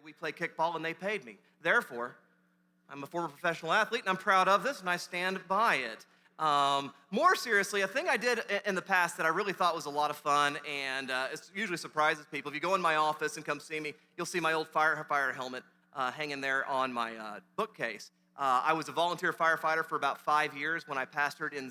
we play kickball and they paid me. Therefore, I'm a former professional athlete and I'm proud of this and I stand by it. More seriously, a thing I did in the past that I really thought was a lot of fun and it usually surprises people. If you go in my office and come see me, you'll see my old firefighter helmet hanging there on my bookcase. I was a volunteer firefighter for about 5 years when I pastored in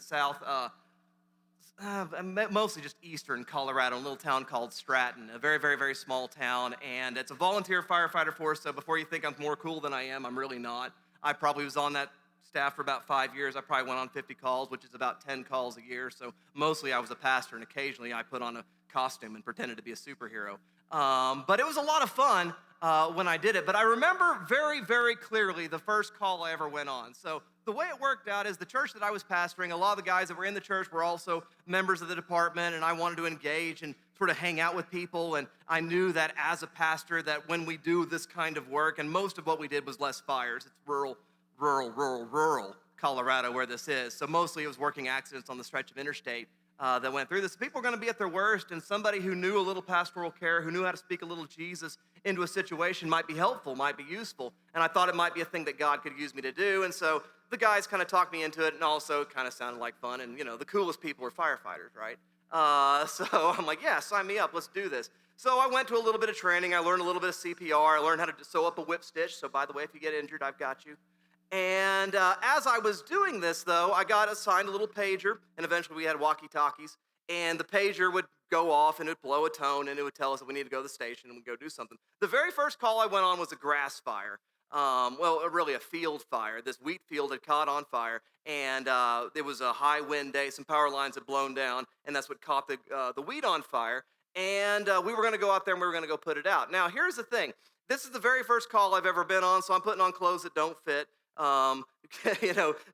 mostly just eastern Colorado, a little town called Stratton, a very, very, very small town, and it's a volunteer firefighter force, so before you think I'm more cool than I am, I'm really not. I probably was on that staff for about 5 years. I probably went on 50 calls, which is about 10 calls a year, so mostly I was a pastor, and occasionally I put on a costume and pretended to be a superhero. But it was a lot of fun when I did it, but I remember very, very clearly the first call I ever went on. So the way it worked out is the church that I was pastoring, a lot of the guys that were in the church were also members of the department, and I wanted to engage and sort of hang out with people, and I knew that as a pastor that when we do this kind of work, and most of what we did was less fires. It's rural Colorado where this is, so mostly it was working accidents on the stretch of interstate that went through this. People are going to be at their worst, and somebody who knew a little pastoral care, who knew how to speak a little Jesus into a situation might be helpful, might be useful, and I thought it might be a thing that God could use me to do, and so the guys kind of talked me into it, and also kind of sounded like fun, and the coolest people are firefighters, right? So I'm like, yeah, sign me up, let's do this. So I went to a little bit of training, I learned a little bit of CPR, I learned how to sew up a whip stitch, so by the way, if you get injured, I've got you. And as I was doing this, though, I got assigned a little pager, and eventually we had walkie-talkies, and the pager would go off, and it would blow a tone, and it would tell us that we need to go to the station, and we'd go do something. The very first call I went on was a grass fire. Really a field fire. This wheat field had caught on fire, and it was a high wind day. Some power lines had blown down, and that's what caught the wheat on fire, and we were going to go out there, and we were going to go put it out. Now, here's the thing. This is the very first call I've ever been on, so I'm putting on clothes that don't fit.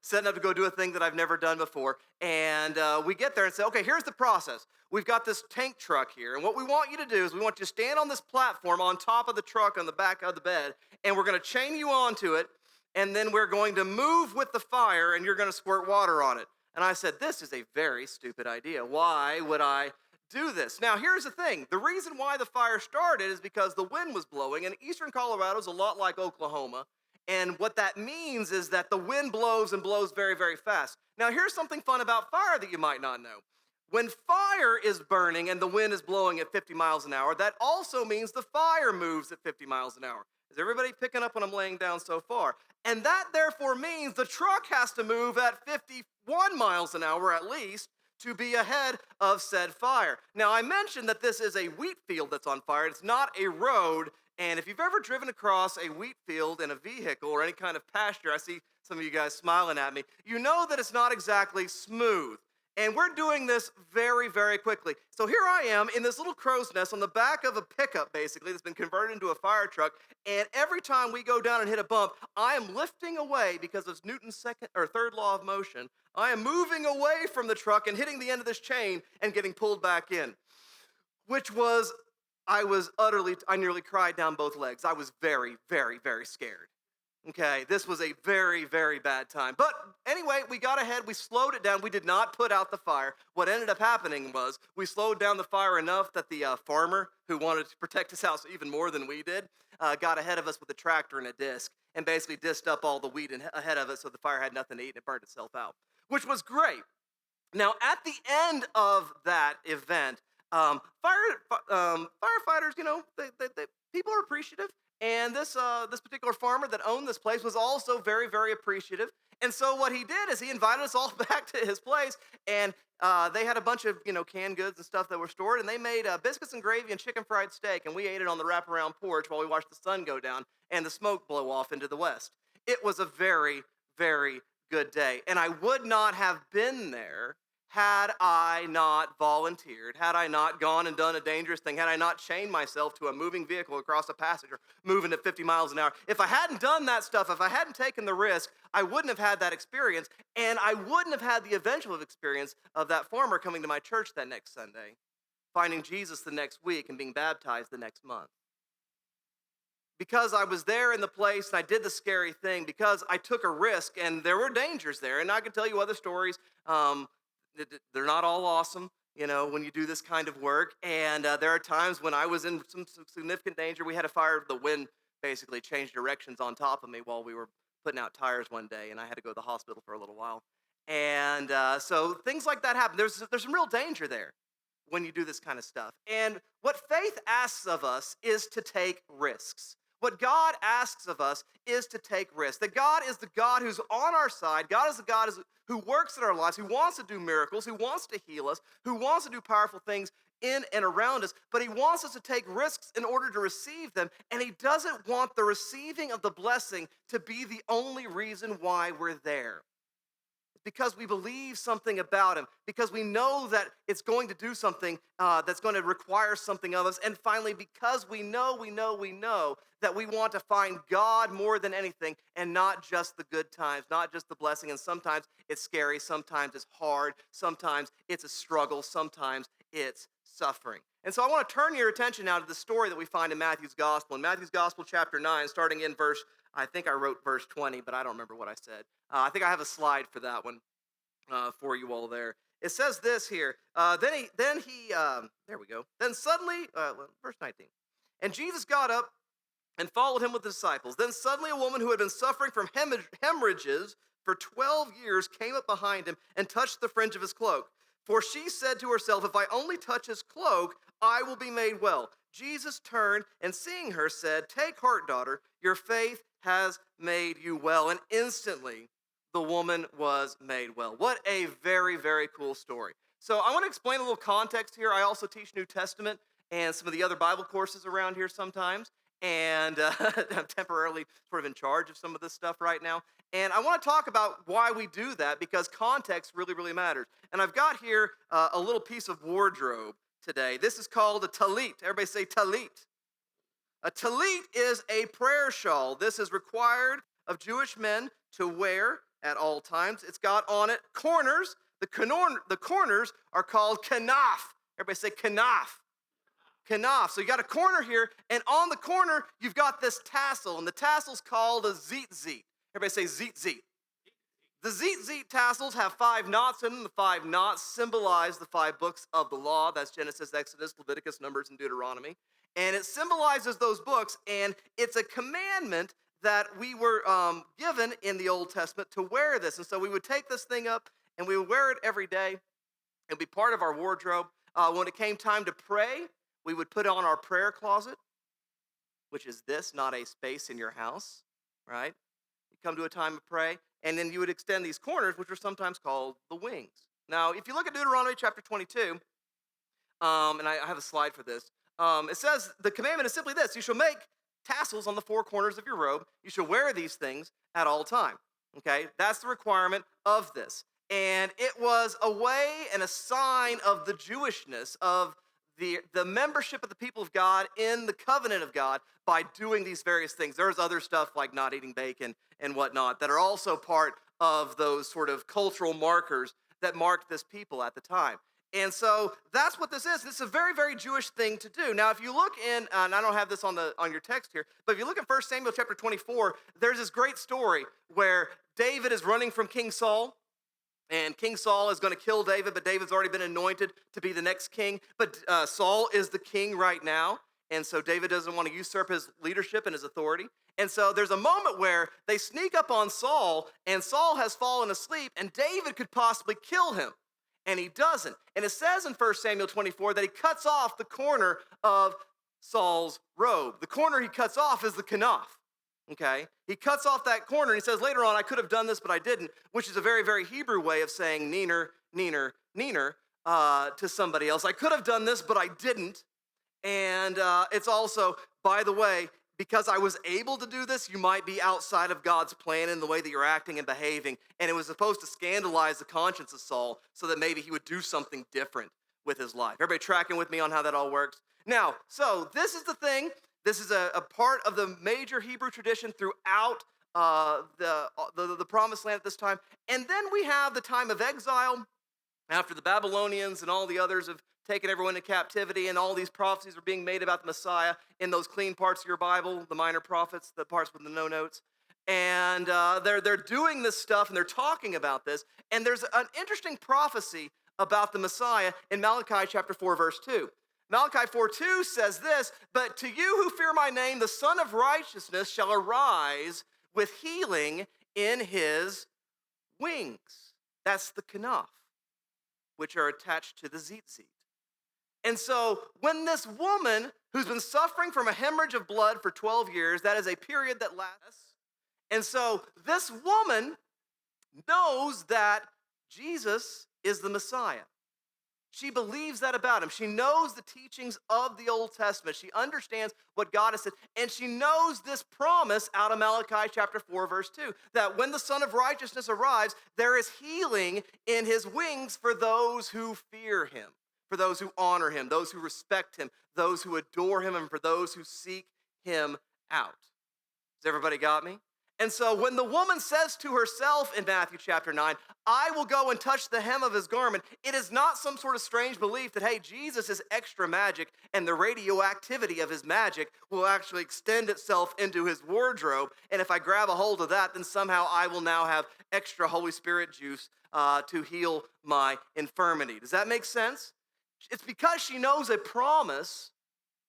Setting up to go do a thing that I've never done before. And we get there and say, okay, here's the process. We've got this tank truck here. And what we want you to do is we want you to stand on this platform on top of the truck on the back of the bed. And we're going to chain you onto it. And then we're going to move with the fire and you're going to squirt water on it. And I said, this is a very stupid idea. Why would I do this? Now, here's the thing. The reason why the fire started is because the wind was blowing. And eastern Colorado is a lot like Oklahoma. And what that means is that the wind blows and blows very, very fast. Now, here's something fun about fire that you might not know. When fire is burning and the wind is blowing at 50 miles an hour, that also means the fire moves at 50 miles an hour. Is everybody picking up what I'm laying down so far? And that therefore means the truck has to move at 51 miles an hour at least to be ahead of said fire. Now, I mentioned that this is a wheat field that's on fire. It's not a road. And if you've ever driven across a wheat field in a vehicle or any kind of pasture, I see some of you guys smiling at me, you know that it's not exactly smooth. And we're doing this very, very quickly. So here I am in this little crow's nest on the back of a pickup, basically, that's been converted into a fire truck. And every time we go down and hit a bump, I am lifting away because of Newton's third law of motion. I am moving away from the truck and hitting the end of this chain and getting pulled back in, I nearly cried down both legs. I was very, very, very scared. Okay, this was a very, very bad time. But anyway, we got ahead, we slowed it down. We did not put out the fire. What ended up happening was we slowed down the fire enough that the farmer who wanted to protect his house even more than we did got ahead of us with a tractor and a disc and basically disced up all the wheat ahead of us so the fire had nothing to eat and it burned itself out, which was great. Now, at the end of that event, firefighters, people are appreciative. And this particular farmer that owned this place was also very, very appreciative. And so what he did is he invited us all back to his place, and they had a bunch of canned goods and stuff that were stored, and they made biscuits and gravy and chicken fried steak, and we ate it on the wraparound porch while we watched the sun go down and the smoke blow off into the west. It was a very, very good day, and I would not have been there had I not volunteered, had I not gone and done a dangerous thing, had I not chained myself to a moving vehicle across a passage or moving at 50 miles an hour. If I hadn't done that stuff, if I hadn't taken the risk, I wouldn't have had that experience, and I wouldn't have had the eventual experience of that farmer coming to my church that next Sunday, finding Jesus the next week, and being baptized the next month. Because I was there in the place and I did the scary thing, because I took a risk, and there were dangers there, and I can tell you other stories. They're not all awesome, when you do this kind of work. And there are times when I was in some significant danger. We had a fire, the wind basically changed directions on top of me while we were putting out tires one day, and I had to go to the hospital for a little while. And so things like that happen. There's some real danger there when you do this kind of stuff. And what faith asks of us is to take risks. What God asks of us is to take risks. That God is the God who's on our side. God is the God who works in our lives, who wants to do miracles, who wants to heal us, who wants to do powerful things in and around us. But he wants us to take risks in order to receive them. And he doesn't want the receiving of the blessing to be the only reason why we're there. Because we believe something about him, because we know that it's going to do something that's going to require something of us, and finally, because we know that we want to find God more than anything, and not just the good times, not just the blessing, and sometimes it's scary, sometimes it's hard, sometimes it's a struggle, sometimes it's suffering. And so I want to turn your attention now to the story that we find in Matthew's Gospel. In Matthew's Gospel, chapter 9, starting in I think I wrote verse 20, but I don't remember what I said. I think I have a slide for that one for you all there. It says this here. There we go. Then suddenly, verse 19. And Jesus got up and followed him with the disciples. Then suddenly a woman who had been suffering from hemorrhages for 12 years came up behind him and touched the fringe of his cloak. For she said to herself, if I only touch his cloak, I will be made well. Jesus turned and seeing her said, take heart, daughter, your faith has made you well. And instantly the woman was made well. What a very, very cool story. So I want to explain a little context here. I also teach New Testament and some of the other Bible courses around here sometimes. And I'm temporarily sort of in charge of some of this stuff right now. And I want to talk about why we do that, because context really, really matters. And I've got here a little piece of wardrobe today. This is called a talit. Everybody say talit. A talit is a prayer shawl. This is required of Jewish men to wear at all times. It's got on it corners. The corners are called kanaf. Everybody say kanaf. Kanaf. So you got a corner here, and on the corner, you've got this tassel, and the tassel's called a zitzit. Everybody say zitzit. The zitzit tassels have 5 knots in them. The 5 knots symbolize the 5 books of the law. That's Genesis, Exodus, Leviticus, Numbers, and Deuteronomy. And it symbolizes those books, and it's a commandment that we were given in the Old Testament to wear this. And so we would take this thing up, and we would wear it every day. It would be part of our wardrobe. When it came time to pray, we would put on our prayer closet, which is this, not a space in your house, right? You come to a time of pray, and then you would extend these corners, which are sometimes called the wings. Now, if you look at Deuteronomy chapter 22, and I have a slide for this, it says the commandment is simply this: you shall make tassels on the 4 corners of your robe. You shall wear these things at all time. Okay, that's the requirement of this. And it was a way and a sign of the Jewishness of the membership of the people of God in the covenant of God by doing these various things. There's other stuff like not eating bacon and whatnot that are also part of those sort of cultural markers that marked this people at the time. And so that's what this is. This is a very, very Jewish thing to do. Now, if you look in, and I don't have this on your text here, but if you look in 1 Samuel chapter 24, there's this great story where David is running from King Saul. And King Saul is going to kill David, but David's already been anointed to be the next king. But Saul is the king right now, and so David doesn't want to usurp his leadership and his authority. And so there's a moment where they sneak up on Saul, and Saul has fallen asleep, and David could possibly kill him, and he doesn't. And it says in 1 Samuel 24 that he cuts off the corner of Saul's robe. The corner he cuts off is the kanaf. Okay, he cuts off that corner, and he says later on, I could have done this, but I didn't, which is a very, very Hebrew way of saying neener, neener, neener to somebody else. I could have done this, but I didn't. And it's also, by the way, because I was able to do this, you might be outside of God's plan in the way that you're acting and behaving. And it was supposed to scandalize the conscience of Saul so that maybe he would do something different with his life. Everybody tracking with me on how that all works? Now, so this is the thing. This is a part of the major Hebrew tradition throughout the Promised Land at this time. And then we have the time of exile after the Babylonians and all the others have taken everyone into captivity, and all these prophecies are being made about the Messiah in those clean parts of your Bible, the minor prophets, the parts with the no notes. And they're doing this stuff, and they're talking about this. And there's an interesting prophecy about the Messiah in Malachi chapter 4, verse 2. Malachi 4:2 says this, but to you who fear my name, the Son of Righteousness shall arise with healing in his wings. That's the kanaf, which are attached to the tzitzit. And so when this woman who's been suffering from a hemorrhage of blood for 12 years, that is a period that lasts. And so this woman knows that Jesus is the Messiah. She believes that about him. She knows the teachings of the Old Testament. She understands what God has said. And she knows this promise out of Malachi chapter 4, verse 2, that when the Son of Righteousness arrives, there is healing in his wings for those who fear him, for those who honor him, those who respect him, those who adore him, and for those who seek him out. Has everybody got me? And so when the woman says to herself in Matthew chapter 9, I will go and touch the hem of his garment, it is not some sort of strange belief that, hey, Jesus is extra magic and the radioactivity of his magic will actually extend itself into his wardrobe. And if I grab a hold of that, then somehow I will now have extra Holy Spirit juice to heal my infirmity. Does that make sense? It's because she knows a promise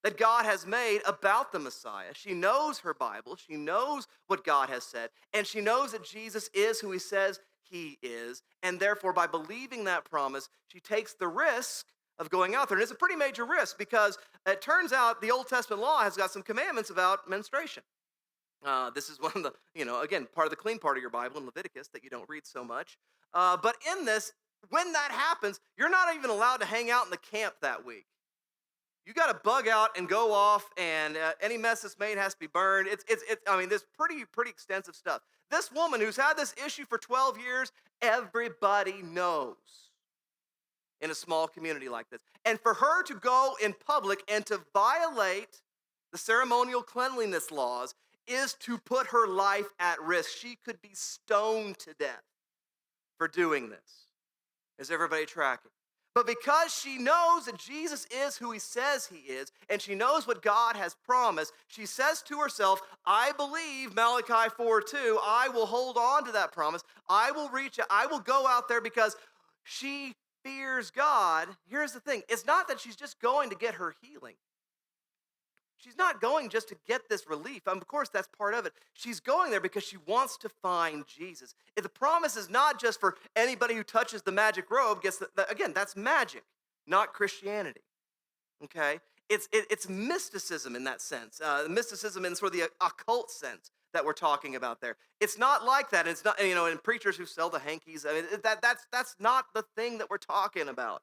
that God has made about the Messiah. She knows her Bible. She knows what God has said. And she knows that Jesus is who he says he is. And therefore, by believing that promise, she takes the risk of going out there. And it's a pretty major risk because it turns out the Old Testament law has got some commandments about menstruation. This is one of the, again, part of the clean part of your Bible in Leviticus that you don't read so much. But in this, when that happens, you're not even allowed to hang out in the camp that week. You got to bug out and go off, and any mess that's made has to be burned. There's pretty extensive stuff. This woman who's had this issue for 12 years, everybody knows in a small community like this. And for her to go in public and to violate the ceremonial cleanliness laws is to put her life at risk. She could be stoned to death for doing this. Is everybody tracking? But because she knows that Jesus is who he says he is, and she knows what God has promised, she says to herself, I believe Malachi 4:2, I will hold on to that promise. I will reach it. I will go out there because she fears God. Here's the thing. It's not that she's just going to get her healing. She's not going just to get this relief. Of course, that's part of it. She's going there because she wants to find Jesus. If the promise is not just for anybody who touches the magic robe gets again, that's magic, not Christianity. Okay? It's mysticism in that sense. Mysticism in sort of the occult sense that we're talking about there. It's not like that. It's not, and preachers who sell the hankies, that's not the thing that we're talking about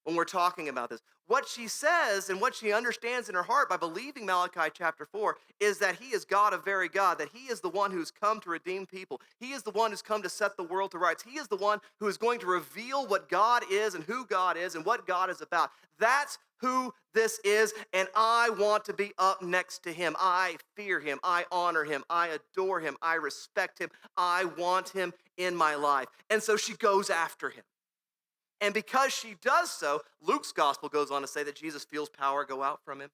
when we're talking about this. What she says and what she understands in her heart by believing Malachi chapter 4 is that he is God of very God, that he is the one who's come to redeem people. He is the one who's come to set the world to rights. He is the one who is going to reveal what God is and who God is and what God is about. That's who this is, and I want to be up next to him. I fear him. I honor him. I adore him. I respect him. I want him in my life. And so she goes after him. And because she does so, Luke's gospel goes on to say that Jesus feels power go out from him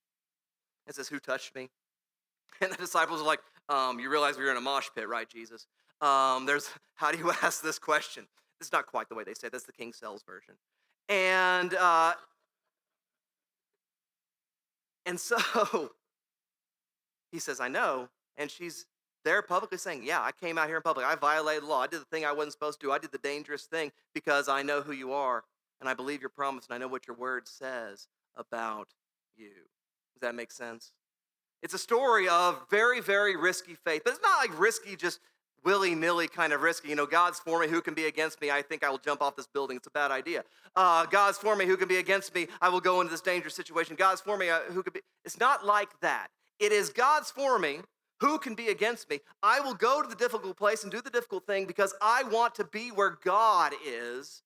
and says, who touched me? And the disciples are like, you realize we were in a mosh pit, right, Jesus? How do you ask this question? This is not quite the way they say it. That's the King Cells version. And so he says, I know. And she's there publicly saying, yeah, I came out here in public. I violated the law. I did the thing I wasn't supposed to do. I did the dangerous thing because I know who you are, and I believe your promise, and I know what your word says about you. Does that make sense? It's a story of very, very risky faith. But it's not like risky, just willy-nilly kind of risky. God's for me. Who can be against me? I think I will jump off this building. It's a bad idea. God's for me. Who can be against me? I will go into this dangerous situation. God's for me. Who could be? It's not like that. It is God's for me. Who can be against me? I will go to the difficult place and do the difficult thing because I want to be where God is.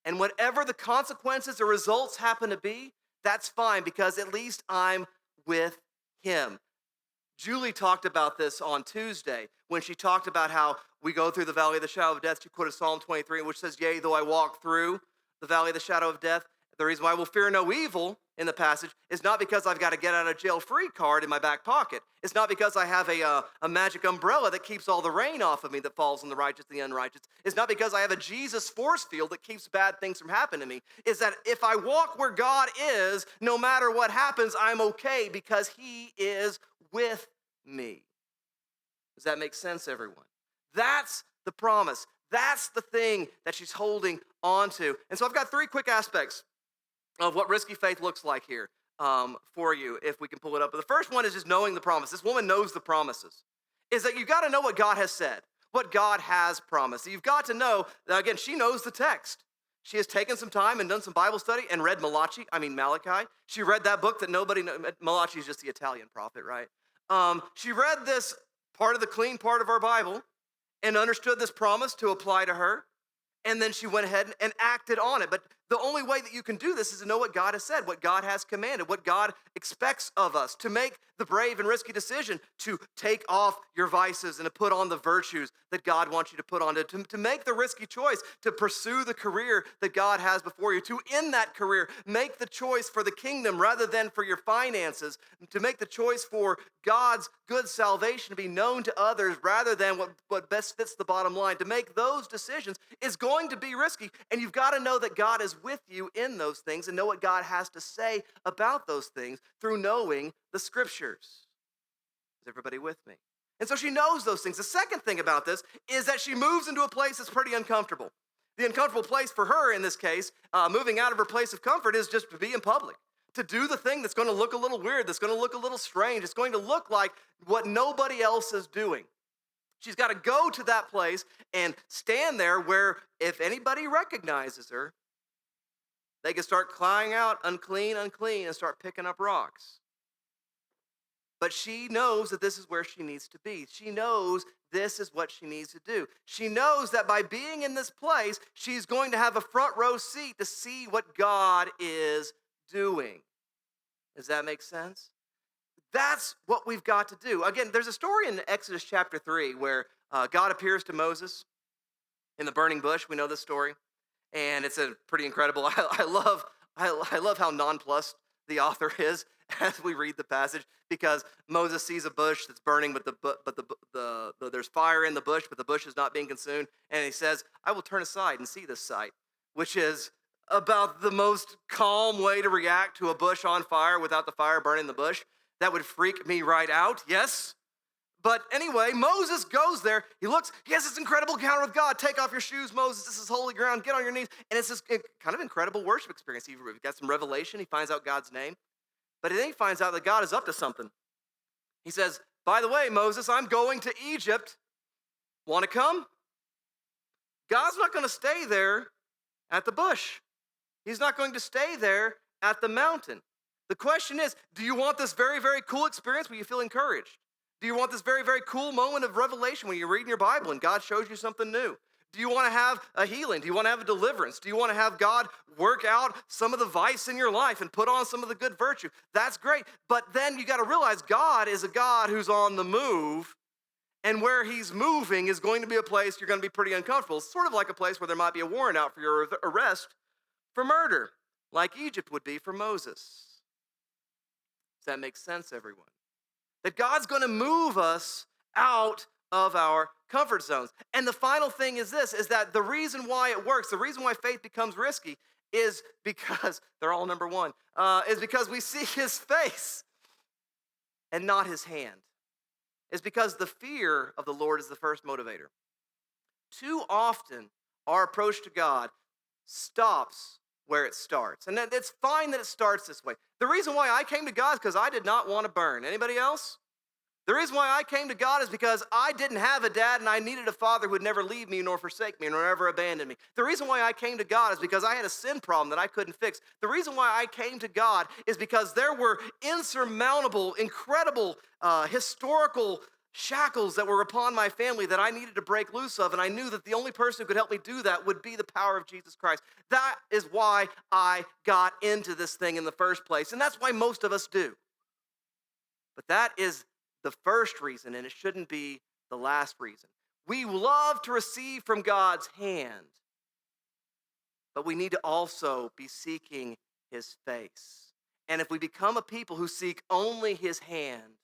And whatever the consequences or results happen to be, that's fine because at least I'm with him. Julie talked about this on Tuesday when she talked about how we go through the valley of the shadow of death. She quoted Psalm 23, which says, yea, though I walk through the valley of the shadow of death, the reason why I will fear no evil in the passage is not because I've got a get out of jail free card in my back pocket. It's not because I have a magic umbrella that keeps all the rain off of me that falls on the righteous and the unrighteous. It's not because I have a Jesus force field that keeps bad things from happening to me. It's that if I walk where God is, no matter what happens, I'm okay because he is with me. Does that make sense, everyone? That's the promise. That's the thing that she's holding on to. And so I've got three quick aspects of what risky faith looks like here for you, if we can pull it up. But the first one is just knowing the promise. This woman knows the promises. Is that you've got to know what God has said, what God has promised. You've got to know that, again, she knows the text. She has taken some time and done some Bible study and read Malachi. She read that book that nobody knows. Malachi is just the Italian prophet, right? She read this part of the clean part of our Bible and understood this promise to apply to her. And then she went ahead and acted on it. But the only way that you can do this is to know what God has said, what God has commanded, what God expects of us, to make the brave and risky decision to take off your vices and to put on the virtues that God wants you to put on, to make the risky choice, to pursue the career that God has before you, to in that career make the choice for the kingdom rather than for your finances, to make the choice for God's good salvation to be known to others rather than what best fits the bottom line. To make those decisions is going to be risky, and you've got to know that God is with you in those things and know what God has to say about those things through knowing the scriptures. Is everybody with me? And so she knows those things. The second thing about this is that she moves into a place that's pretty uncomfortable. The uncomfortable place for her in this case, moving out of her place of comfort, is just to be in public, to do the thing that's going to look a little weird, that's going to look a little strange. It's going to look like what nobody else is doing. She's got to go to that place and stand there where if anybody recognizes her, they can start crying out, unclean, unclean, and start picking up rocks. But she knows that this is where she needs to be. She knows this is what she needs to do. She knows that by being in this place, she's going to have a front row seat to see what God is doing. Does that make sense? That's what we've got to do. Again, there's a story in Exodus chapter 3 where God appears to Moses in the burning bush. We know this story. And it's a pretty incredible. I love how nonplussed the author is as we read the passage, because Moses sees a bush that's burning, but there's fire in the bush, but the bush is not being consumed. And he says, "I will turn aside and see this sight," which is about the most calm way to react to a bush on fire without the fire burning the bush. That would freak me right out. Yes. But anyway, Moses goes there. He looks, he has this incredible encounter with God. Take off your shoes, Moses. This is holy ground. Get on your knees. And it's this kind of incredible worship experience. He got some revelation. He finds out God's name. But then he finds out that God is up to something. He says, "By the way, Moses, I'm going to Egypt. Want to come?" God's not going to stay there at the bush. He's not going to stay there at the mountain. The question is, do you want this very, very cool experience where you feel encouraged? Do you want this very, very cool moment of revelation when you're reading your Bible and God shows you something new? Do you want to have a healing? Do you want to have a deliverance? Do you want to have God work out some of the vice in your life and put on some of the good virtue? That's great. But then you got to realize God is a God who's on the move, and where he's moving is going to be a place you're going to be pretty uncomfortable. It's sort of like a place where there might be a warrant out for your arrest for murder, like Egypt would be for Moses. Does that make sense, everyone? That God's going to move us out of our comfort zones. And the final thing is this, is that the reason why it works, the reason why faith becomes risky is because, they're all number one, is because we see his face and not his hand. It's because the fear of the Lord is the first motivator. Too often, our approach to God stops where it starts. And it's fine that it starts this way. The reason why I came to God is because I did not want to burn. Anybody else? The reason why I came to God is because I didn't have a dad and I needed a father who would never leave me nor forsake me nor ever abandon me. The reason why I came to God is because I had a sin problem that I couldn't fix. The reason why I came to God is because there were insurmountable, incredible, historical shackles that were upon my family that I needed to break loose of, and I knew that the only person who could help me do that would be the power of Jesus Christ. That is why I got into this thing in the first place, and that's why most of us do. But that is the first reason, and it shouldn't be the last reason. We love to receive from God's hand, but we need to also be seeking his face. And if we become a people who seek only his hand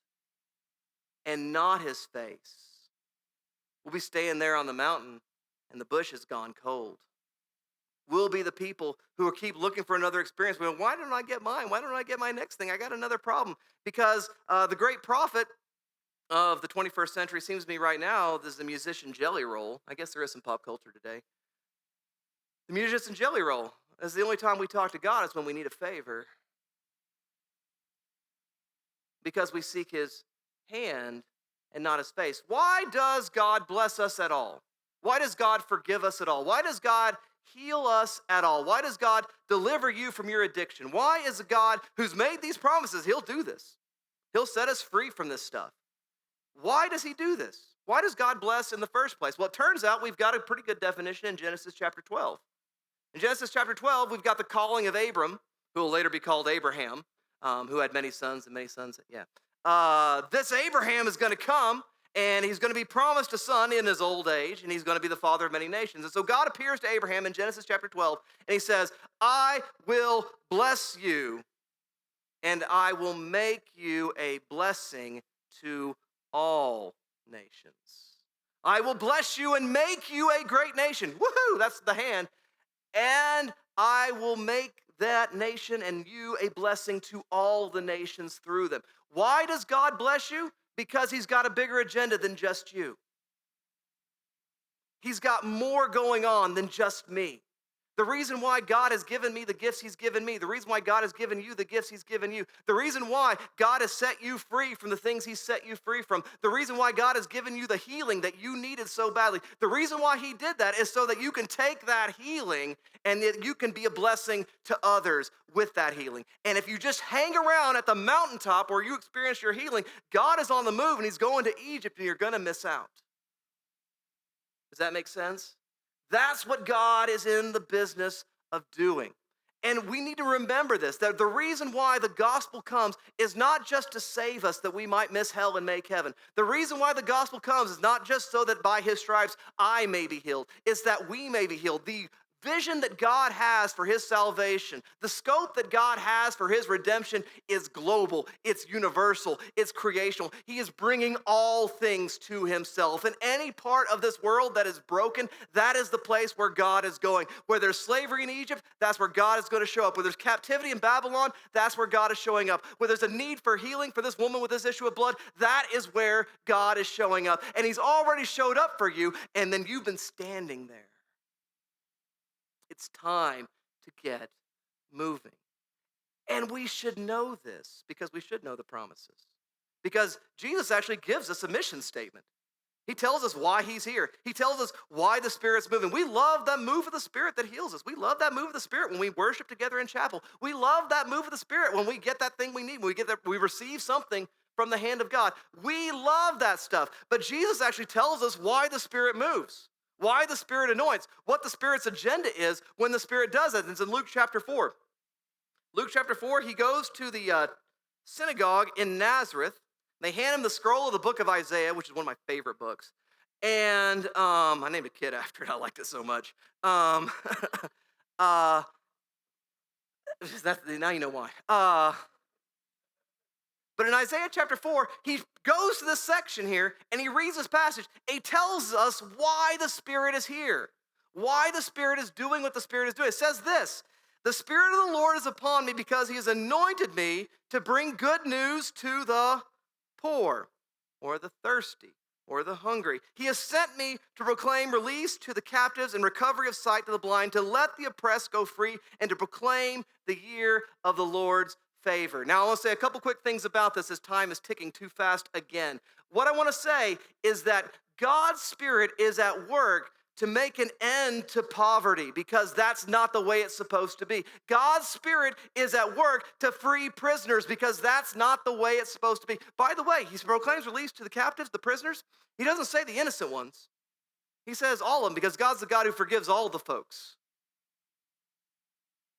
and not his face, we'll be staying there on the mountain and the bush has gone cold. We'll be the people who keep looking for another experience. Well, why don't I get mine? Why don't I get my next thing? I got another problem. Because the great prophet of the 21st century seems to me right now, this is the musician Jelly Roll. I guess there is some pop culture today. The musician Jelly Roll. That's the only time we talk to God is when we need a favor. Because we seek his hand and not his face. Why does God bless us at all? Why does God forgive us at all? Why does God heal us at all? Why does God deliver you from your addiction? Why is a God who's made these promises, he'll do this. He'll set us free from this stuff. Why does he do this? Why does God bless in the first place? Well, it turns out we've got a pretty good definition in Genesis chapter 12. In Genesis chapter 12, we've got the calling of Abram, who will later be called Abraham, who had many sons and many sons. Yeah. This Abraham is going to come, and he's going to be promised a son in his old age, and he's going to be the father of many nations. And so God appears to Abraham in Genesis chapter 12, and he says, I will bless you, and I will make you a blessing to all nations. I will bless you and make you a great nation. Woohoo, that's the hand. And I will make that nation and you a blessing to all the nations through them. Why does God bless you? Because he's got a bigger agenda than just you. He's got more going on than just me. The reason why God has given me the gifts he's given me, the reason why God has given you the gifts he's given you, the reason why God has set you free from the things he's set you free from, the reason why God has given you the healing that you needed so badly, the reason why he did that is so that you can take that healing and that you can be a blessing to others with that healing. And if you just hang around at the mountaintop where you experience your healing, God is on the move and he's going to Egypt and you're going to miss out. Does that make sense? That's what God is in the business of doing. And we need to remember this, that the reason why the gospel comes is not just to save us that we might miss hell and make heaven. The reason why the gospel comes is not just so that by his stripes I may be healed. It's that we may be healed. The vision that God has for his salvation, the scope that God has for his redemption is global, it's universal, it's creational. He is bringing all things to himself. And any part of this world that is broken, that is the place where God is going. Where there's slavery in Egypt, that's where God is going to show up. Where there's captivity in Babylon, that's where God is showing up. Where there's a need for healing for this woman with this issue of blood, that is where God is showing up. And he's already showed up for you, and then you've been standing there. It's time to get moving. And we should know this because we should know the promises. Because Jesus actually gives us a mission statement. He tells us why he's here. He tells us why the Spirit's moving. We love that move of the Spirit that heals us. We love that move of the Spirit when we worship together in chapel. We love that move of the Spirit when we get that thing we need, when we receive something from the hand of God. We love that stuff. But Jesus actually tells us why the Spirit moves. Why the Spirit anoints, what the Spirit's agenda is when the Spirit does it. It's in Luke chapter 4. Luke chapter 4, he goes to the synagogue in Nazareth. They hand him the scroll of the book of Isaiah, which is one of my favorite books. And I named a kid after it. I liked it so much. Now you know why. But in Isaiah chapter 4, he goes to this section here and he reads this passage. He tells us why the Spirit is here, why the Spirit is doing what the Spirit is doing. It says this, the Spirit of the Lord is upon me because he has anointed me to bring good news to the poor or the thirsty or the hungry. He has sent me to proclaim release to the captives and recovery of sight to the blind, to let the oppressed go free and to proclaim the year of the Lord's favor. Now, I want to say a couple quick things about this as time is ticking too fast again. What I want to say is that God's Spirit is at work to make an end to poverty because that's not the way it's supposed to be. God's Spirit is at work to free prisoners because that's not the way it's supposed to be. By the way, he proclaims release to the captives, the prisoners. He doesn't say the innocent ones. He says all of them because God's the God who forgives all the folks.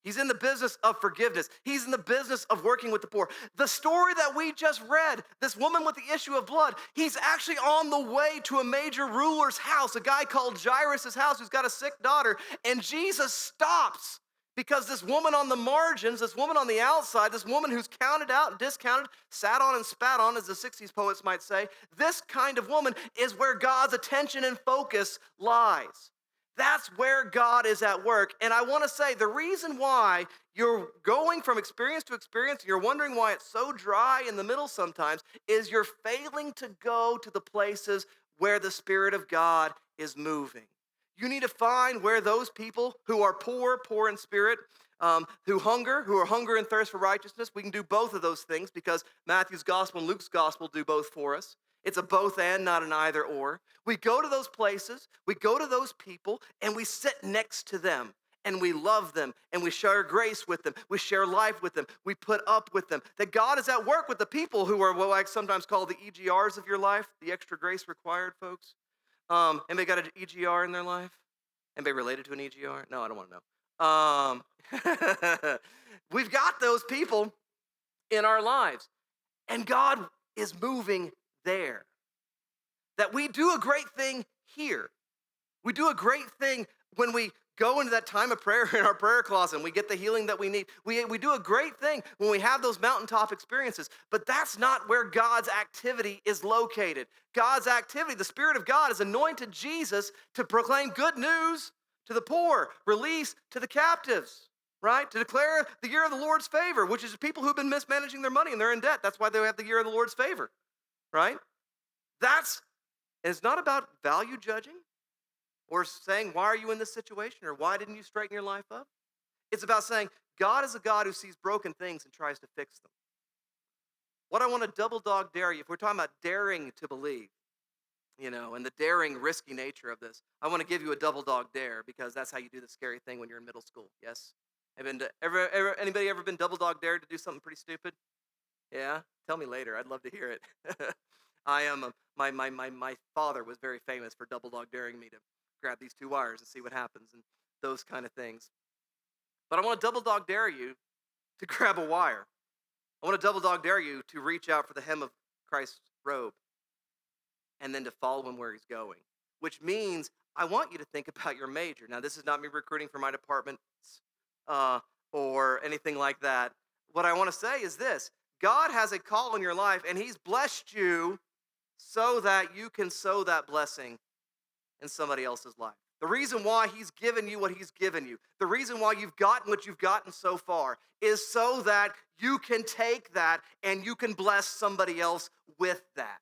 He's in the business of forgiveness. He's in the business of working with the poor. The story that we just read, this woman with the issue of blood, he's actually on the way to a major ruler's house, a guy called Jairus' house who's got a sick daughter, and Jesus stops Because this woman on the margins, this woman on the outside, this woman who's counted out and discounted, sat on and spat on, as the 60s poets might say, this kind of woman is where God's attention and focus lies. That's where God is at work. And I want to say the reason why you're going from experience to experience, and you're wondering why it's so dry in the middle sometimes, is you're failing to go to the places where the Spirit of God is moving. You need to find where those people who are poor in spirit, who are hunger and thirst for righteousness. We can do both of those things because Matthew's gospel and Luke's gospel do both for us. It's a both and, not an either or. We go to those places, we go to those people, and we sit next to them, and we love them, and we share grace with them, we share life with them, we put up with them. That God is at work with the people who are what I sometimes call the EGRs of your life, the extra grace required folks. Anybody got an EGR in their life? Anybody related to an EGR? No, I don't want to know. We've got those people in our lives, and God is moving there. That we do a great thing here. We do a great thing when we go into that time of prayer in our prayer closet and we get the healing that we need. We do a great thing when we have those mountaintop experiences, but that's not where God's activity is located. God's activity, the Spirit of God has anointed Jesus to proclaim good news to the poor, release to the captives, right? To declare the year of the Lord's favor, which is people who've been mismanaging their money and they're in debt. That's why they have the year of the Lord's favor, right? It's not about value judging or saying, why are you in this situation? Or why didn't you straighten your life up? It's about saying, God is a God who sees broken things and tries to fix them. What I want to double dog dare you, if we're talking about daring to believe, and the daring, risky nature of this, I want to give you a double dog dare because that's how you do the scary thing when you're in middle school. Yes? Anybody ever been double dog dared to do something pretty stupid? Yeah? Tell me later. I'd love to hear it. I am my father was very famous for double dog daring me to grab these two wires and see what happens and those kind of things. But I want to double dog dare you to grab a wire. I want to double dog dare you to reach out for the hem of Christ's robe and then to follow him where he's going, which means I want you to think about your major. Now, this is not me recruiting for my department or anything like that. What I want to say is this: God has a call in your life, and he's blessed you so that you can sow that blessing in somebody else's life. The reason why he's given you what he's given you, the reason why you've gotten what you've gotten so far, is so that you can take that and you can bless somebody else with that.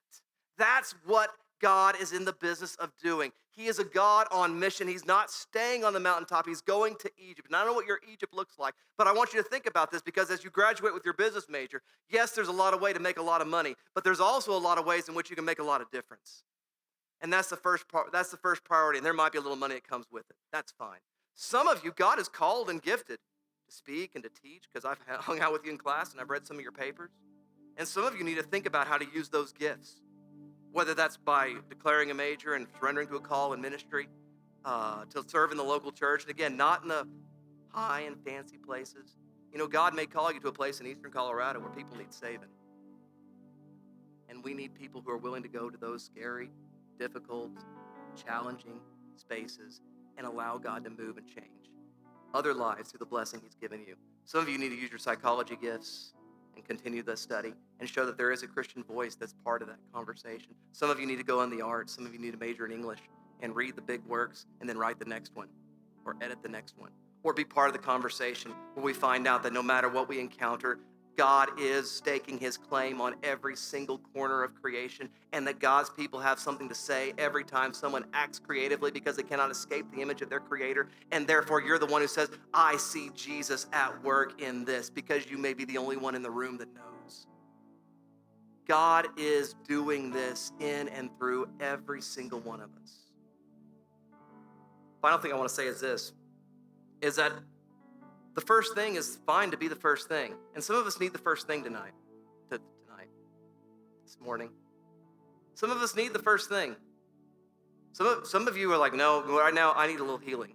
That's what God is in the business of doing. He is a God on mission. He's not staying on the mountaintop. He's going to Egypt. And I don't know what your Egypt looks like, but I want you to think about this because as you graduate with your business major, yes, there's a lot of ways to make a lot of money, but there's also a lot of ways in which you can make a lot of difference. And that's the first part. That's the first priority. And there might be a little money that comes with it. That's fine. Some of you, God has called and gifted to speak and to teach because I've hung out with you in class and I've read some of your papers. And some of you need to think about how to use those gifts, whether that's by declaring a major and surrendering to a call in ministry, to serve in the local church. And again, not in the high and fancy places. God may call you to a place in eastern Colorado where people need saving. And we need people who are willing to go to those scary, difficult, challenging spaces and allow God to move and change other lives through the blessing he's given you. Some of you need to use your psychology gifts and continue the study and show that there is a Christian voice that's part of that conversation. Some of you need to go in the arts. Some of you need to major in English and read the big works and then write the next one or edit the next one or be part of the conversation where we find out that no matter what we encounter, God is staking his claim on every single corner of creation and that God's people have something to say every time someone acts creatively because they cannot escape the image of their creator. And therefore, you're the one who says, I see Jesus at work in this because you may be the only one in the room that knows. God is doing this in and through every single one of us. Final thing I want to say is this, is that the first thing is fine to be the first thing. And some of us need the first thing tonight, this morning. Some of us need the first thing. Some of you are like, no, right now I need a little healing.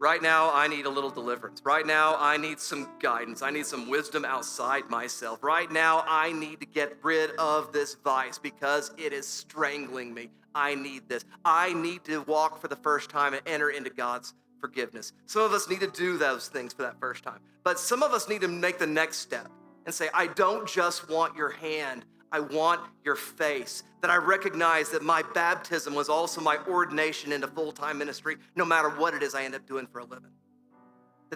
Right now I need a little deliverance. Right now I need some guidance. I need some wisdom outside myself. Right now I need to get rid of this vice because it is strangling me. I need this. I need to walk for the first time and enter into God's forgiveness. Some of us need to do those things for that first time. But some of us need to make the next step and say, I don't just want your hand, I want your face. That I recognize that my baptism was also my ordination into full-time ministry, no matter what it is I end up doing for a living.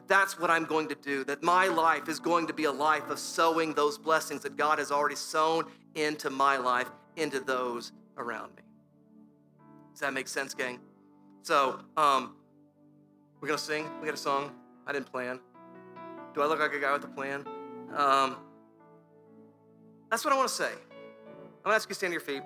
That's what I'm going to do, that my life is going to be a life of sowing those blessings that God has already sown into my life, into those around me. Does that make sense, gang? So, we're gonna sing. We got a song. I didn't plan. Do I look like a guy with a plan? That's what I want to say. I'm gonna ask you to stand to your feet.